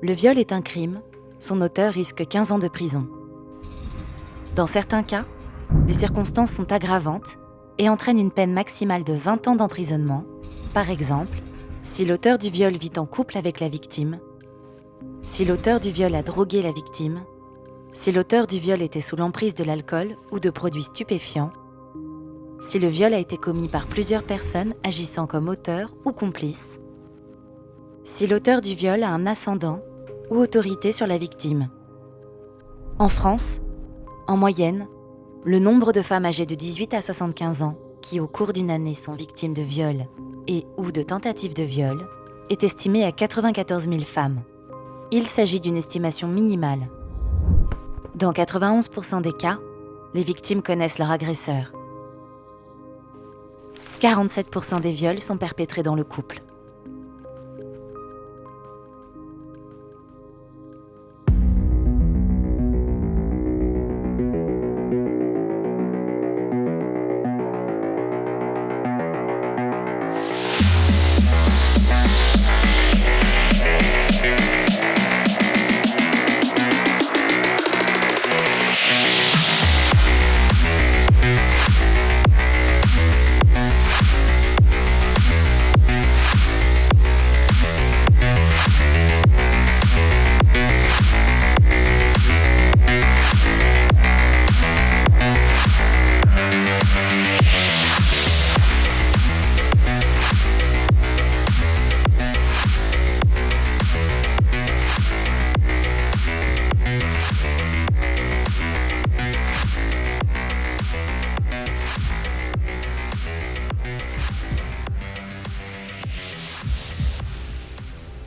Le viol est un crime, son auteur risque 15 ans de prison. Dans certains cas, les circonstances sont aggravantes et entraînent une peine maximale de 20 ans d'emprisonnement, par exemple, si l'auteur du viol vit en couple avec la victime, si l'auteur du viol a drogué la victime, si l'auteur du viol était sous l'emprise de l'alcool ou de produits stupéfiants, si le viol a été commis par plusieurs personnes agissant comme auteur ou complice, si l'auteur du viol a un ascendant ou autorité sur la victime. En France, en moyenne, le nombre de femmes âgées de 18 à 75 ans qui, au cours d'une année, sont victimes de viol et ou de tentatives de viol est estimé à 94 000 femmes. Il s'agit d'une estimation minimale. Dans 91% des cas, les victimes connaissent leur agresseur. 47% des viols sont perpétrés dans le couple.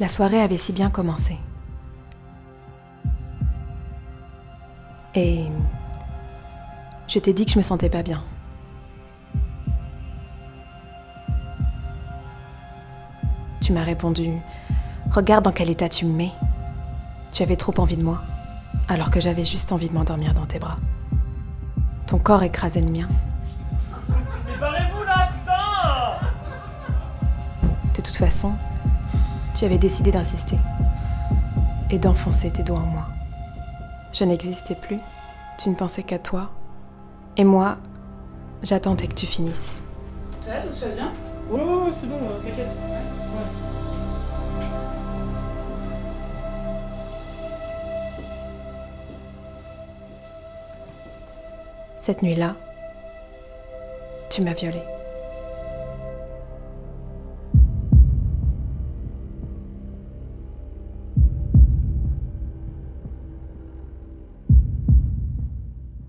La soirée avait si bien commencé. Et je t'ai dit que je me sentais pas bien. Tu m'as répondu « Regarde dans quel état tu me mets. Tu avais trop envie de moi, alors que j'avais juste envie de m'endormir dans tes bras. Ton corps écrasait le mien. Mais barrez-vous là, putain! De toute façon, tu avais décidé d'insister et d'enfoncer tes doigts en moi. Je n'existais plus, tu ne pensais qu'à toi. Et moi, j'attendais que tu finisses. Ça va, tout se passe bien? Ouais, c'est bon, t'inquiète. Ouais. Cette nuit-là, tu m'as violée.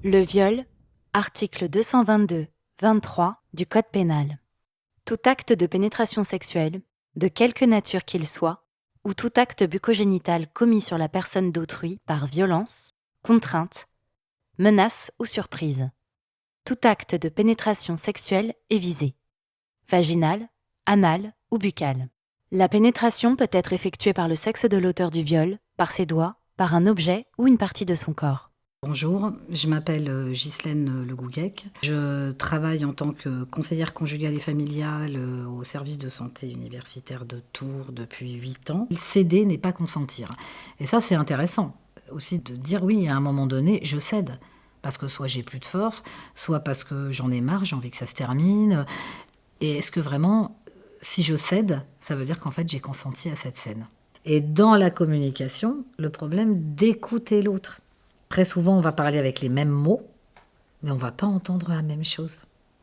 Le viol, article 222-23 du Code pénal. Tout acte de pénétration sexuelle, de quelque nature qu'il soit, ou tout acte bucco-génital commis sur la personne d'autrui par violence, contrainte, menace ou surprise. Tout acte de pénétration sexuelle est visé. Vaginal, anal ou buccal. La pénétration peut être effectuée par le sexe de l'auteur du viol, par ses doigts, par un objet ou une partie de son corps. Bonjour, je m'appelle Ghislaine Le Gouguec. Je travaille en tant que conseillère conjugale et familiale au service de santé universitaire de Tours depuis 8 ans. Céder n'est pas consentir. Et ça, c'est intéressant aussi de dire oui, à un moment donné, je cède. Parce que soit j'ai plus de force, soit parce que j'en ai marre, j'ai envie que ça se termine. Et est-ce que vraiment, si je cède, ça veut dire qu'en fait, j'ai consenti à cette scène? Et dans la communication, le problème d'écouter l'autre. Très souvent, on va parler avec les mêmes mots, mais on ne va pas entendre la même chose.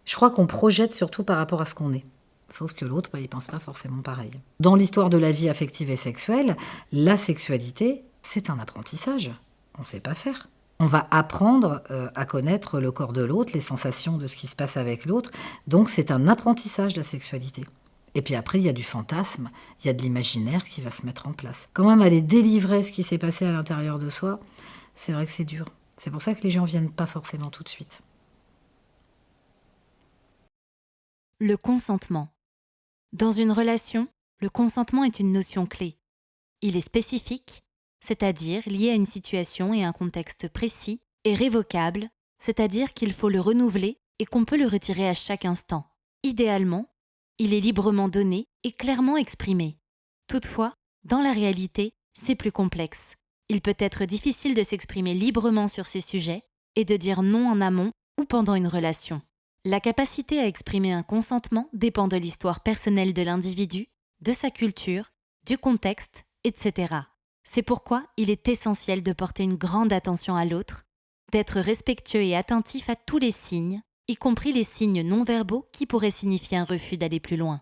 Je crois qu'on projette surtout par rapport à ce qu'on est. Sauf que l'autre, il ne pense pas forcément pareil. Dans l'histoire de la vie affective et sexuelle, la sexualité, c'est un apprentissage. On ne sait pas faire. On va apprendre à connaître le corps de l'autre, les sensations de ce qui se passe avec l'autre. Donc c'est un apprentissage, la sexualité. Et puis après, il y a du fantasme, il y a de l'imaginaire qui va se mettre en place. Quand même aller délivrer ce qui s'est passé à l'intérieur de soi, c'est vrai que c'est dur. C'est pour ça que les gens ne viennent pas forcément tout de suite. Le consentement. Dans une relation, le consentement est une notion clé. Il est spécifique, c'est-à-dire lié à une situation et un contexte précis, et révocable, c'est-à-dire qu'il faut le renouveler et qu'on peut le retirer à chaque instant. Idéalement, il est librement donné et clairement exprimé. Toutefois, dans la réalité, c'est plus complexe. Il peut être difficile de s'exprimer librement sur ces sujets et de dire non en amont ou pendant une relation. La capacité à exprimer un consentement dépend de l'histoire personnelle de l'individu, de sa culture, du contexte, etc. C'est pourquoi il est essentiel de porter une grande attention à l'autre, d'être respectueux et attentif à tous les signes, y compris les signes non-verbaux qui pourraient signifier un refus d'aller plus loin.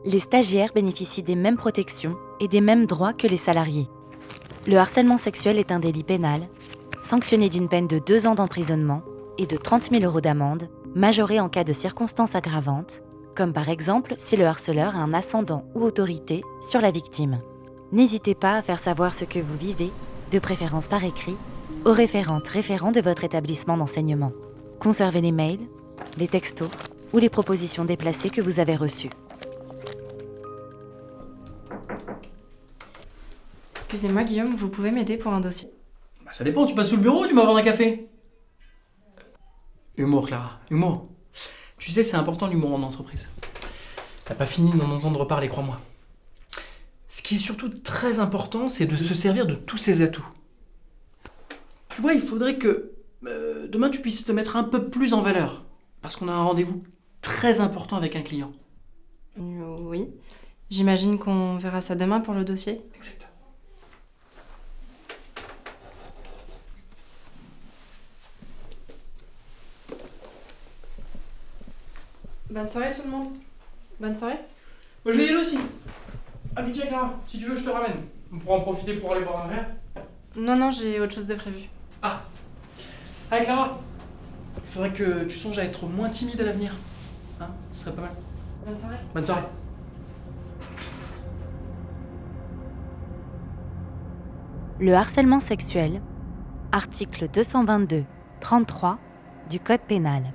Les stagiaires bénéficient des mêmes protections et des mêmes droits que les salariés. Le harcèlement sexuel est un délit pénal, sanctionné d'une peine de 2 ans d'emprisonnement et de 30 000 € d'amende, majoré en cas de circonstances aggravantes, comme par exemple si le harceleur a un ascendant ou autorité sur la victime. N'hésitez pas à faire savoir ce que vous vivez, de préférence par écrit, aux référents de votre établissement d'enseignement. Conservez les mails, les textos ou les propositions déplacées que vous avez reçues. Excusez-moi Guillaume, vous pouvez m'aider pour un dossier? Bah ça dépend, tu passes sous le bureau ou tu m'as vendre un café? Humour Clara, humour. Tu sais, c'est important l'humour en entreprise. T'as pas fini de m'en entendre parler, crois-moi. Ce qui est surtout très important, c'est de se servir de tous ses atouts. Tu vois, il faudrait que demain tu puisses te mettre un peu plus en valeur. Parce qu'on a un rendez-vous très important avec un client. Oui. J'imagine qu'on verra ça demain pour le dossier. Exactement. Bonne soirée tout le monde. Bonne soirée. Moi je vais y aller aussi. Ah puis tiens Clara, si tu veux je te ramène. On pourra en profiter pour aller boire un verre. Non, j'ai autre chose de prévu. Ah. Allez Clara, il faudrait que tu songes à être moins timide à l'avenir. Hein, ce serait pas mal. Bonne soirée. Bonne soirée. Le harcèlement sexuel, article 222-33 du Code pénal.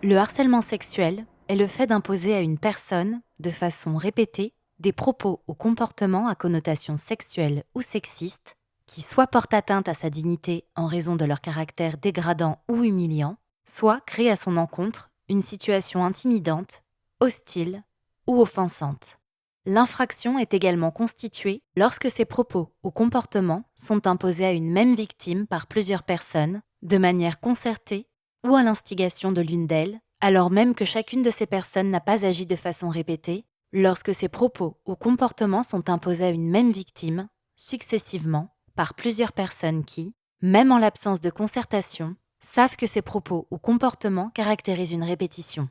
Le harcèlement sexuel est le fait d'imposer à une personne, de façon répétée, des propos ou comportements à connotation sexuelle ou sexiste qui soit portent atteinte à sa dignité en raison de leur caractère dégradant ou humiliant, soit créent à son encontre une situation intimidante, hostile ou offensante. L'infraction est également constituée lorsque ces propos ou comportements sont imposés à une même victime par plusieurs personnes, de manière concertée ou à l'instigation de l'une d'elles, alors même que chacune de ces personnes n'a pas agi de façon répétée, lorsque ces propos ou comportements sont imposés à une même victime, successivement, par plusieurs personnes qui, même en l'absence de concertation, savent que ces propos ou comportements caractérisent une répétition.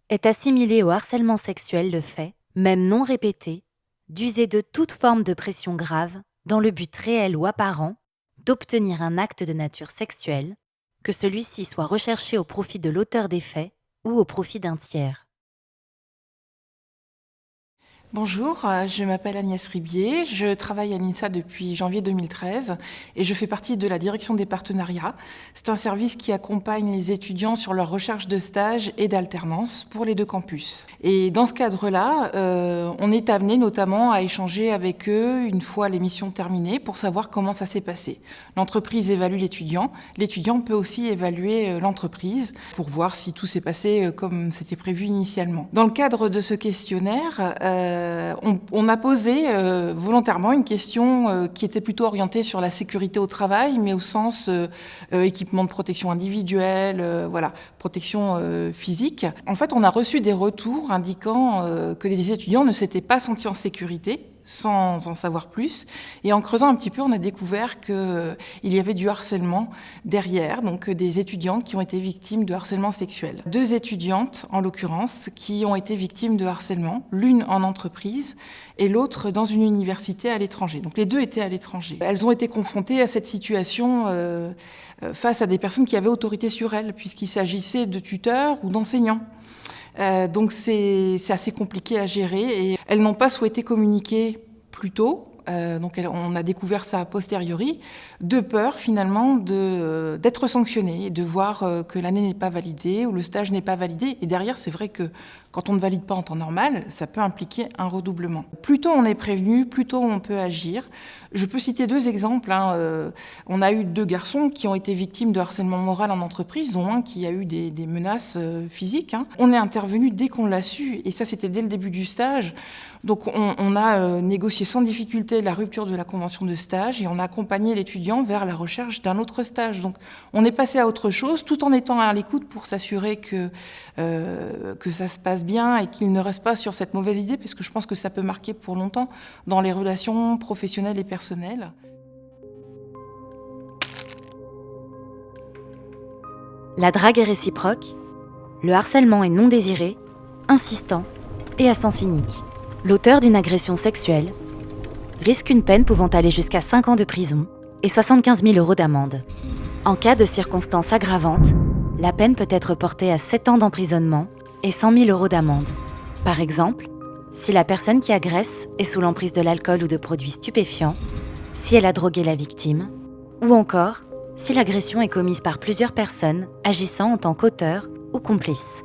Est assimilé au harcèlement sexuel le fait, même non répété, d'user de toute forme de pression grave dans le but réel ou apparent d'obtenir un acte de nature sexuelle, que celui-ci soit recherché au profit de l'auteur des faits ou au profit d'un tiers. Bonjour, je m'appelle Agnès Ribier, je travaille à l'INSA depuis janvier 2013 et je fais partie de la direction des partenariats. C'est un service qui accompagne les étudiants sur leur recherche de stage et d'alternance pour les 2 campus. Et dans ce cadre-là, on est amené notamment à échanger avec eux une fois les missions terminées pour savoir comment ça s'est passé. L'entreprise évalue l'étudiant peut aussi évaluer l'entreprise pour voir si tout s'est passé comme c'était prévu initialement. Dans le cadre de ce questionnaire, on a posé volontairement une question qui était plutôt orientée sur la sécurité au travail, mais au sens équipement de protection individuelle, protection physique. En fait, on a reçu des retours indiquant que les étudiants ne s'étaient pas sentis en sécurité, sans en savoir plus. Et en creusant un petit peu, on a découvert qu'il y avait du harcèlement derrière, donc des étudiantes qui ont été victimes de harcèlement sexuel. 2 étudiantes, en l'occurrence, qui ont été victimes de harcèlement, l'une en entreprise et l'autre dans une université à l'étranger. Donc les 2 étaient à l'étranger. Elles ont été confrontées à cette situation face à des personnes qui avaient autorité sur elles, puisqu'il s'agissait de tuteurs ou d'enseignants. Donc c'est assez compliqué à gérer et elles n'ont pas souhaité communiquer plus tôt Donc on a découvert ça a posteriori, de peur finalement d'être sanctionné, de voir que l'année n'est pas validée ou le stage n'est pas validé. Et derrière, c'est vrai que quand on ne valide pas en temps normal, ça peut impliquer un redoublement. Plus tôt on est prévenu, plus tôt on peut agir. Je peux citer 2 exemples. On a eu 2 garçons qui ont été victimes de harcèlement moral en entreprise, dont un qui a eu des menaces physiques. On est intervenu dès qu'on l'a su, et ça c'était dès le début du stage. Donc on a négocié sans difficulté la rupture de la convention de stage et on a accompagné l'étudiant vers la recherche d'un autre stage. Donc on est passé à autre chose tout en étant à l'écoute pour s'assurer que ça se passe bien et qu'il ne reste pas sur cette mauvaise idée, parce que je pense que ça peut marquer pour longtemps dans les relations professionnelles et personnelles. La drague est réciproque, le harcèlement est non désiré, insistant et à sens unique. L'auteur d'une agression sexuelle risque une peine pouvant aller jusqu'à 5 ans de prison et 75 000 € d'amende. En cas de circonstances aggravantes, la peine peut être portée à 7 ans d'emprisonnement et 100 000 € d'amende. Par exemple, si la personne qui agresse est sous l'emprise de l'alcool ou de produits stupéfiants, si elle a drogué la victime, ou encore si l'agression est commise par plusieurs personnes agissant en tant qu'auteur ou complice.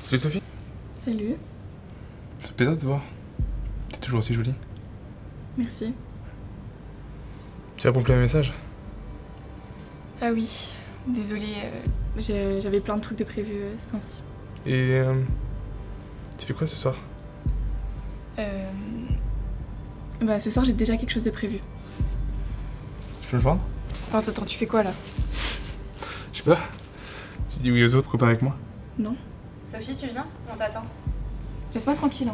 Salut Sophie. Salut, C'est plaisir de te voir. T'es toujours aussi jolie. merci. Tu réponds plus à mes messages? Ah oui, désolée, j'avais plein de trucs de prévus ce temps-ci. Et tu fais quoi ce soir? Ce soir j'ai déjà quelque chose de prévu. Tu peux me joindre? Attends, tu fais quoi là? Je sais pas. Tu dis oui aux autres, copains avec moi? Non? Sophie, tu viens? On t'attend. Laisse-moi tranquille.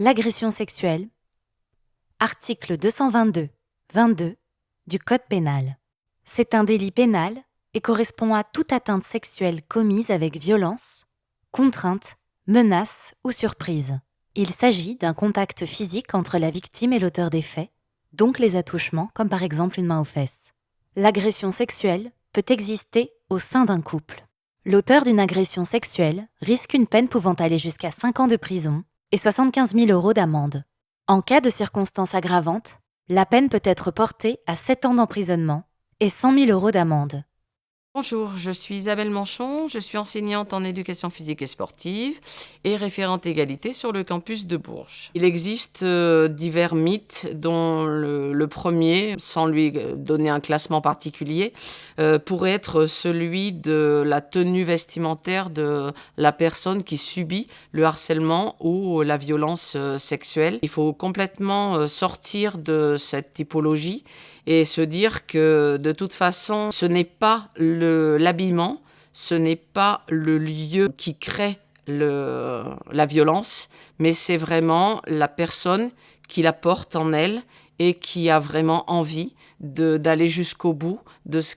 L'agression sexuelle, article 222-22 du Code pénal. C'est un délit pénal et correspond à toute atteinte sexuelle commise avec violence, contrainte, menace ou surprise. Il s'agit d'un contact physique entre la victime et l'auteur des faits, donc les attouchements, comme par exemple une main aux fesses. L'agression sexuelle peut exister au sein d'un couple. L'auteur d'une agression sexuelle risque une peine pouvant aller jusqu'à 5 ans de prison et 75 000 € d'amende. En cas de circonstances aggravantes, la peine peut être portée à 7 ans d'emprisonnement et 100 000 € d'amende. Bonjour, je suis Isabelle Manchon, je suis enseignante en éducation physique et sportive et référente égalité sur le campus de Bourges. Il existe divers mythes, dont le premier, sans lui donner un classement particulier, pourrait être celui de la tenue vestimentaire de la personne qui subit le harcèlement ou la violence sexuelle. Il faut complètement sortir de cette typologie et se dire que de toute façon, ce n'est pas l'habillement, ce n'est pas le lieu qui crée la violence, mais c'est vraiment la personne qui la porte en elle et qui a vraiment envie d'aller jusqu'au bout de ce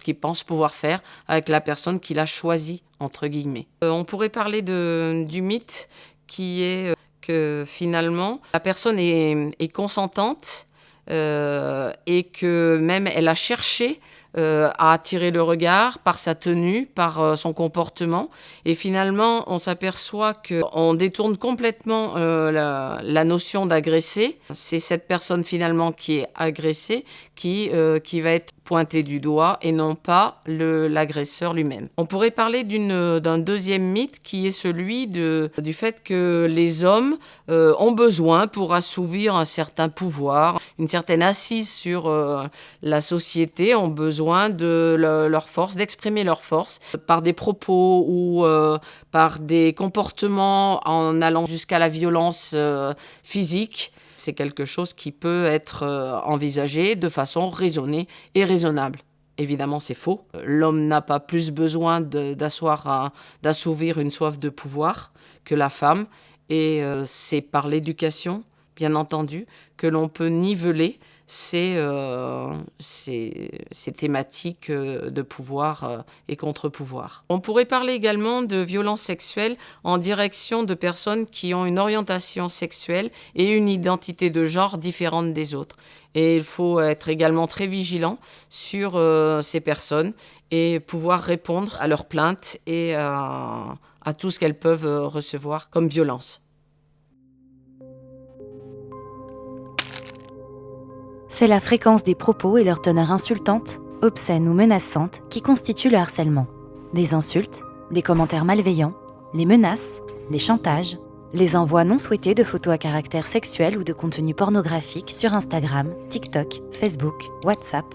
qu'il pense pouvoir faire avec la personne qu'il a choisie, entre guillemets. On pourrait parler du mythe qui est que finalement, la personne est consentante, et que même elle a cherché à attirer le regard par sa tenue, par son comportement. Et finalement, on s'aperçoit qu'on détourne complètement la notion d'agresser. C'est cette personne finalement qui est agressée qui va être pointée du doigt et non pas l'agresseur lui-même. On pourrait parler d'un deuxième mythe qui est celui du fait que les hommes ont besoin pour assouvir un certain pouvoir, une certaine assise sur la société, ont besoin de leur force, d'exprimer leur force par des propos ou par des comportements en allant jusqu'à la violence physique. C'est quelque chose qui peut être envisagé de façon raisonnée et raisonnable. Évidemment, c'est faux. L'homme n'a pas plus besoin d'assouvir une soif de pouvoir que la femme. Et c'est par l'éducation, bien entendu, que l'on peut niveler ces thématiques de pouvoir et contre-pouvoir. On pourrait parler également de violences sexuelles en direction de personnes qui ont une orientation sexuelle et une identité de genre différente des autres. Et il faut être également très vigilant sur ces personnes et pouvoir répondre à leurs plaintes et à tout ce qu'elles peuvent recevoir comme violence. C'est la fréquence des propos et leur teneur insultante, obscène ou menaçante qui constituent le harcèlement. Des insultes, les commentaires malveillants, les menaces, les chantages, les envois non souhaités de photos à caractère sexuel ou de contenu pornographique sur Instagram, TikTok, Facebook, WhatsApp.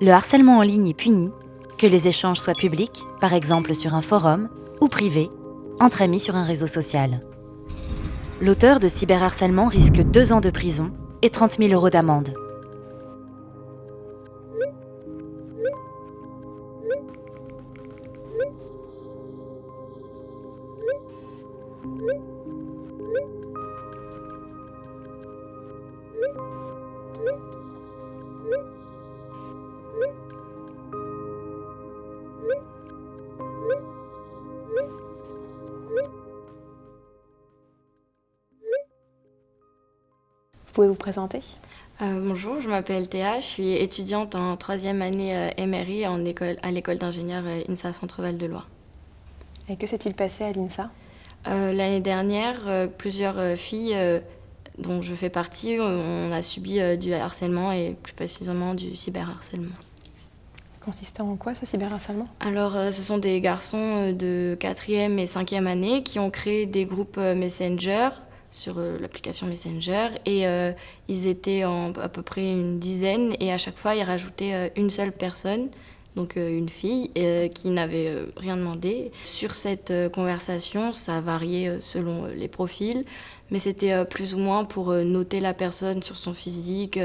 Le harcèlement en ligne est puni, que les échanges soient publics, par exemple sur un forum, ou privés, entre amis sur un réseau social. L'auteur de cyberharcèlement risque 2 ans de prison et 30 000 € d'amende. Vous pouvez vous présenter ? Bonjour, je m'appelle Théa, je suis étudiante en 3e année MRI à l'école d'ingénieurs INSA Centre-Val de Loire. Et que s'est-il passé à l'INSA ? L'année dernière, plusieurs filles dont je fais partie, on a subi du harcèlement et plus précisément du cyberharcèlement. Consistait en quoi ce cyberharcèlement ? Alors, ce sont des garçons de 4e et 5e année qui ont créé des groupes Messenger sur l'application Messenger et ils étaient à peu près une dizaine et à chaque fois ils rajoutaient une seule personne, donc une fille qui n'avait rien demandé. Sur cette conversation, ça variait selon les profils, mais c'était plus ou moins pour noter la personne sur son physique,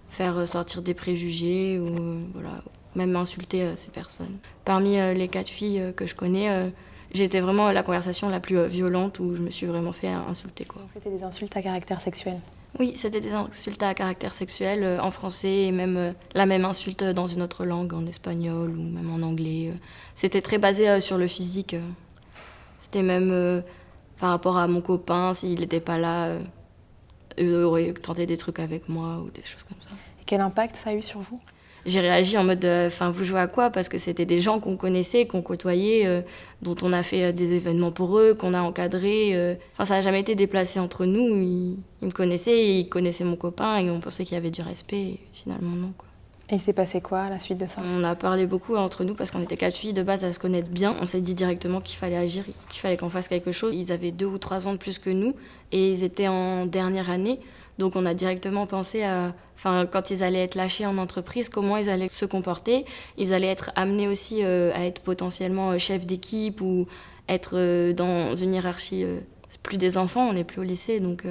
faire sortir des préjugés ou voilà, même insulter ces personnes. Parmi les 4 filles que je connais, j'ai été vraiment la conversation la plus violente où je me suis vraiment fait insulter, quoi. Donc c'était des insultes à caractère sexuel ? Oui, c'était des insultes à caractère sexuel en français et même la même insulte dans une autre langue, en espagnol ou même en anglais. C'était très basé sur le physique. C'était même par rapport à mon copain, s'il n'était pas là, eux auraient tenté des trucs avec moi ou des choses comme ça. Et quel impact ça a eu sur vous ? J'ai réagi en mode vous jouez à quoi ? Parce que c'était des gens qu'on connaissait, qu'on côtoyait, dont on a fait des événements pour eux, qu'on a encadrés. Ça n'a jamais été déplacé entre nous. Ils me connaissaient, ils connaissaient mon copain et on pensait qu'il y avait du respect. Et finalement, non, quoi. Et il s'est passé quoi à la suite de ça ? On a parlé beaucoup entre nous parce qu'on était 4 filles de base à se connaître bien. On s'est dit directement qu'il fallait agir, qu'il fallait qu'on fasse quelque chose. Ils avaient 2 ou 3 ans de plus que nous et ils étaient en dernière année. Donc on a directement pensé à, quand ils allaient être lâchés en entreprise, comment ils allaient se comporter. Ils allaient être amenés aussi à être potentiellement chef d'équipe ou être dans une hiérarchie. C'est plus des enfants, on n'est plus au lycée, donc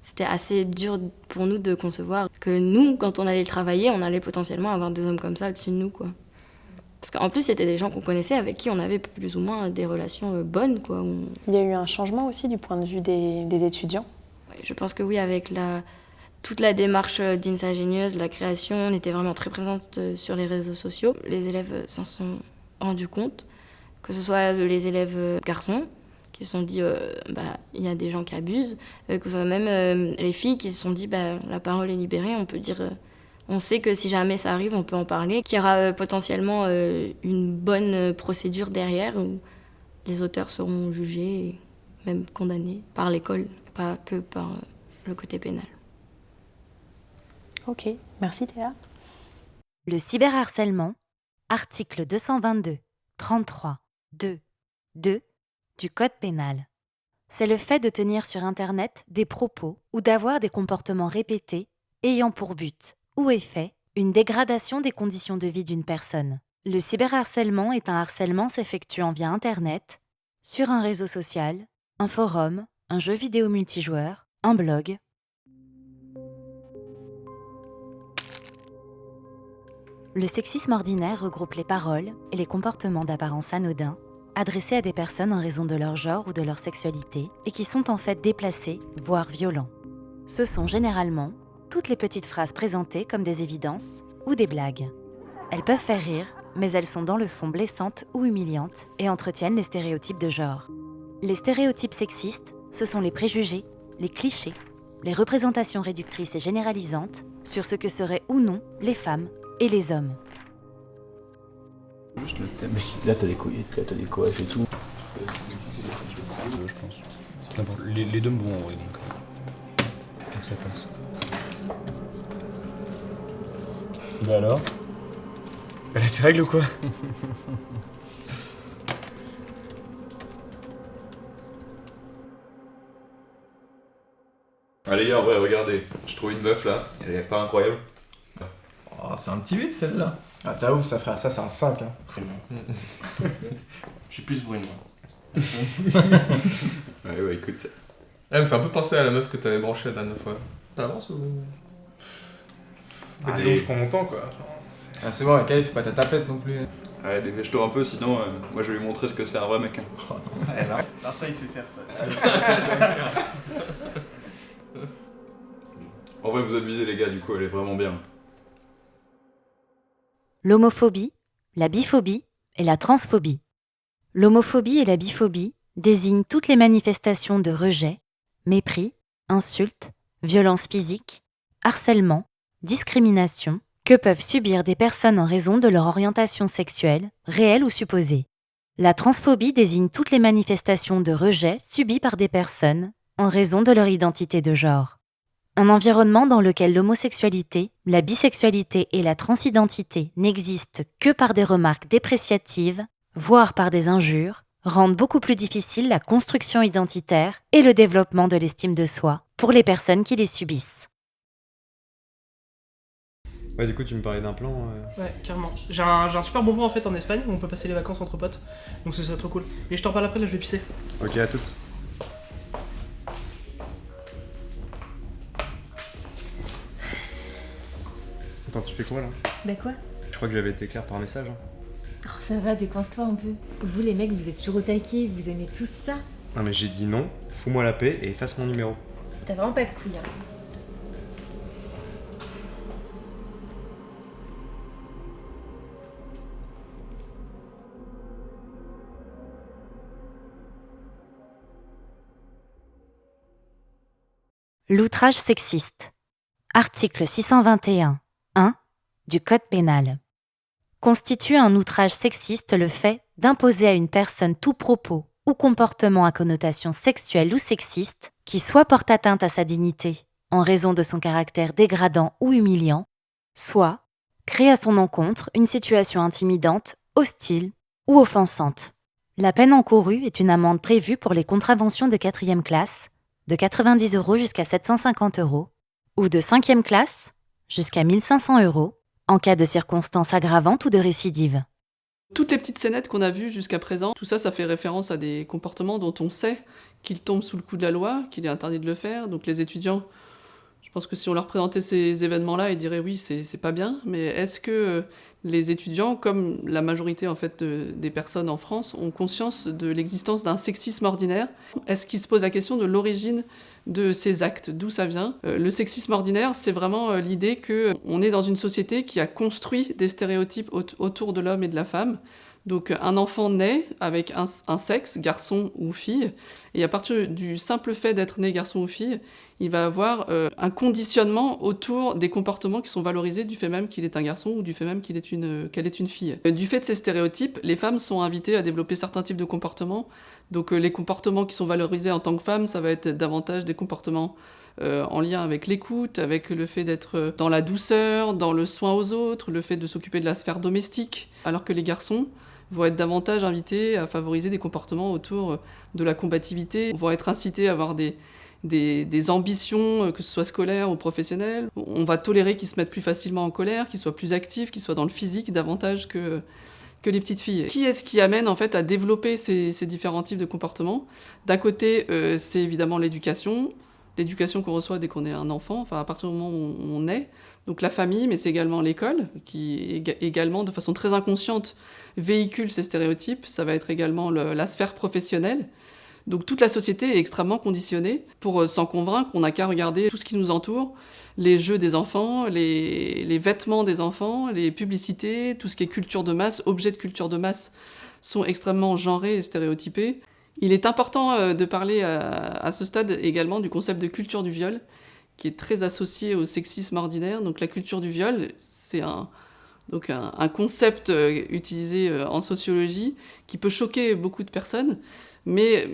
c'était assez dur pour nous de concevoir que nous, quand on allait travailler, on allait potentiellement avoir des hommes comme ça au-dessus de nous, quoi. Parce qu'en plus, c'était des gens qu'on connaissait, avec qui on avait plus ou moins des relations bonnes, quoi. Il y a eu un changement aussi du point de vue des étudiants ? Je pense que oui, avec toute la démarche d'INSA Génieuse, la création, on était vraiment très présente sur les réseaux sociaux. Les élèves s'en sont rendus compte, que ce soit les élèves garçons, qui se sont dit il y a des gens qui abusent, que ce soit même les filles qui se sont dit la parole est libérée, on peut dire On sait que si jamais ça arrive, on peut en parler, qu'il y aura potentiellement une bonne procédure derrière où les auteurs seront jugés et même condamnés par l'école, pas que par le côté pénal. Ok, merci Théa. Le cyberharcèlement, article 222, 33, 2, 2 du Code pénal. C'est le fait de tenir sur Internet des propos ou d'avoir des comportements répétés ayant pour but ou effet une dégradation des conditions de vie d'une personne. Le cyberharcèlement est un harcèlement s'effectuant via Internet, sur un réseau social, un forum, un jeu vidéo multijoueur, un blog. Le sexisme ordinaire regroupe les paroles et les comportements d'apparence anodins adressés à des personnes en raison de leur genre ou de leur sexualité et qui sont en fait déplacés, voire violents. Ce sont généralement toutes les petites phrases présentées comme des évidences ou des blagues. Elles peuvent faire rire, mais elles sont dans le fond blessantes ou humiliantes et entretiennent les stéréotypes de genre. Les stéréotypes sexistes, ce sont les préjugés, les clichés, les représentations réductrices et généralisantes sur ce que seraient ou non les femmes et les hommes. Juste le thème. Là, t'as des coefs et tout. Je pense. Les deux me vont, oui, donc ça passe. Bah alors elle a ses règles ou quoi? Ah les gars, ouais, regardez, je trouve une meuf là, elle est pas incroyable. Oh, c'est un petit 8 celle-là. Ah, t'as ouf, ça frère, ça c'est un 5. Hein. Je suis plus brune, moi. Ouais, écoute. Elle me fait un peu penser à la meuf que t'avais branchée la dernière fois. Ça avance ou... Ah, disons que je prends mon temps, quoi. Ah, c'est bon, la Kay, fais pas ta tapette non plus. Ouais, dépêche-toi un peu, sinon moi je vais lui montrer ce que c'est un vrai mec. Hein. Martin il sait faire ça. En vrai, vous abusez les gars, du coup, elle est vraiment bien. L'homophobie, la biphobie et la transphobie. L'homophobie et la biphobie désignent toutes les manifestations de rejet, mépris, insultes, violences physiques, harcèlement, discrimination que peuvent subir des personnes en raison de leur orientation sexuelle, réelle ou supposée. La transphobie désigne toutes les manifestations de rejet subies par des personnes en raison de leur identité de genre. Un environnement dans lequel l'homosexualité, la bisexualité et la transidentité n'existent que par des remarques dépréciatives, voire par des injures, rendent beaucoup plus difficile la construction identitaire et le développement de l'estime de soi pour les personnes qui les subissent. Ouais, du coup, tu me parlais d'un plan. Ouais, carrément. J'ai un super bon plan en fait en Espagne où on peut passer les vacances entre potes, donc ce serait trop cool. Mais je t'en parle après, là je vais pisser. Ok, à toutes. Attends, tu fais quoi là? Bah quoi? Je crois que j'avais été clair par message. Hein. Oh, ça va, décoince-toi un peu. Vous les mecs, vous êtes toujours au taquet, vous aimez tous ça. Non mais j'ai dit non, fous-moi la paix et efface mon numéro. T'as vraiment pas de couilles, hein. L'outrage sexiste. Article 621, 1 du Code pénal. Constitue un outrage sexiste le fait d'imposer à une personne tout propos ou comportement à connotation sexuelle ou sexiste qui soit porte atteinte à sa dignité en raison de son caractère dégradant ou humiliant, soit crée à son encontre une situation intimidante, hostile ou offensante. La peine encourue est une amende prévue pour les contraventions de 4e classe, de 90 € jusqu'à 750 €, ou de 5e classe, jusqu'à 1 500 €, en cas de circonstances aggravantes ou de récidive. Toutes les petites scénettes qu'on a vues jusqu'à présent, tout ça, ça fait référence à des comportements dont on sait qu'ils tombent sous le coup de la loi, qu'il est interdit de le faire. Donc les étudiants, je pense que si on leur présentait ces événements-là, ils diraient oui, c'est pas bien. Mais est-ce que les étudiants, comme la majorité en fait des personnes en France, ont conscience de l'existence d'un sexisme ordinaire? Est-ce qu'ils se posent la question de l'origine de ces actes, d'où ça vient? Le sexisme ordinaire, c'est vraiment l'idée qu'on est dans une société qui a construit des stéréotypes autour de l'homme et de la femme. Donc un enfant naît avec un sexe, garçon ou fille, et à partir du simple fait d'être né garçon ou fille, il va avoir un conditionnement autour des comportements qui sont valorisés du fait même qu'il est un garçon ou du fait même qu'elle est une fille. Du fait de ces stéréotypes, les femmes sont invitées à développer certains types de comportements. Donc les comportements qui sont valorisés en tant que femmes, ça va être davantage des comportements en lien avec l'écoute, avec le fait d'être dans la douceur, dans le soin aux autres, le fait de s'occuper de la sphère domestique, alors que les garçons vont être davantage invités à favoriser des comportements autour de la combativité, vont être incités à avoir des ambitions, que ce soit scolaires ou professionnelles. On va tolérer qu'ils se mettent plus facilement en colère, qu'ils soient plus actifs, qu'ils soient dans le physique davantage que les petites filles. Qui est-ce qui amène en fait à développer ces différents types de comportements ? D'un côté, c'est évidemment l'éducation qu'on reçoit dès qu'on est un enfant, enfin à partir du moment où on est, donc la famille, mais c'est également l'école, qui également, de façon très inconsciente, véhicule ces stéréotypes. Ça va être également la sphère professionnelle. Donc toute la société est extrêmement conditionnée pour s'en convaincre. On n'a qu'à regarder tout ce qui nous entoure, les jeux des enfants, les vêtements des enfants, les publicités, tout ce qui est culture de masse, objets de culture de masse sont extrêmement genrés et stéréotypés. Il est important de parler à ce stade également du concept de culture du viol, qui est très associé au sexisme ordinaire. Donc la culture du viol, c'est un concept utilisé en sociologie qui peut choquer beaucoup de personnes, mais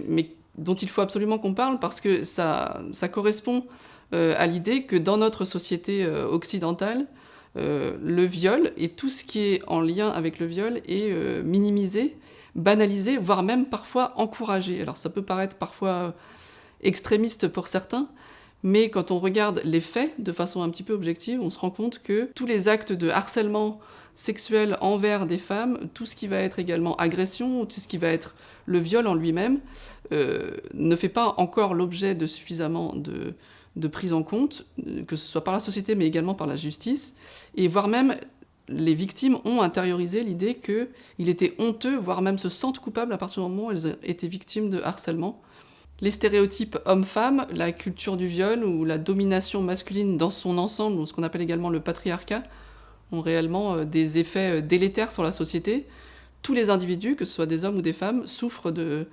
dont il faut absolument qu'on parle parce que ça correspond à l'idée que dans notre société occidentale, le viol et tout ce qui est en lien avec le viol est minimisé, banalisé, voire même parfois encouragé. Alors ça peut paraître parfois extrémiste pour certains, mais quand on regarde les faits de façon un petit peu objective, on se rend compte que tous les actes de harcèlement sexuel envers des femmes, tout ce qui va être également agression, tout ce qui va être le viol en lui-même, ne fait pas encore l'objet de suffisamment de prise en compte, que ce soit par la société mais également par la justice, et voire même les victimes ont intériorisé l'idée qu'il était honteux, voire même se sentent coupables à partir du moment où elles étaient victimes de harcèlement. Les stéréotypes hommes-femmes, la culture du viol ou la domination masculine dans son ensemble, ou ce qu'on appelle également le patriarcat, ont réellement des effets délétères sur la société. Tous les individus, que ce soit des hommes ou des femmes, souffrent de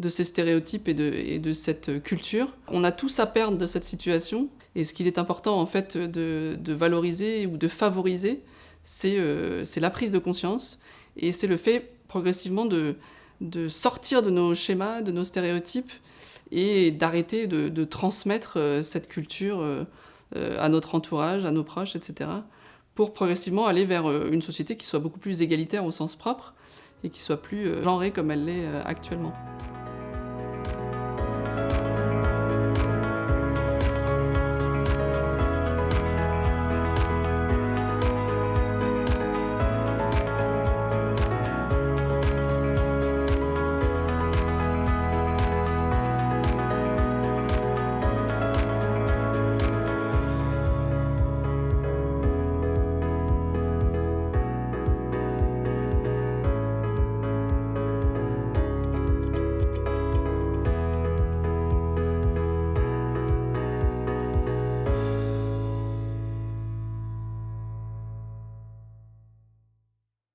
ces stéréotypes et de cette culture. On a tous à perdre de cette situation, et ce qu'il est important en fait de valoriser ou de favoriser, c'est la prise de conscience, et c'est le fait progressivement de sortir de nos schémas, de nos stéréotypes, et d'arrêter de transmettre cette culture à notre entourage, à nos proches, etc., pour progressivement aller vers une société qui soit beaucoup plus égalitaire au sens propre, et qui soit plus genrée comme elle l'est actuellement.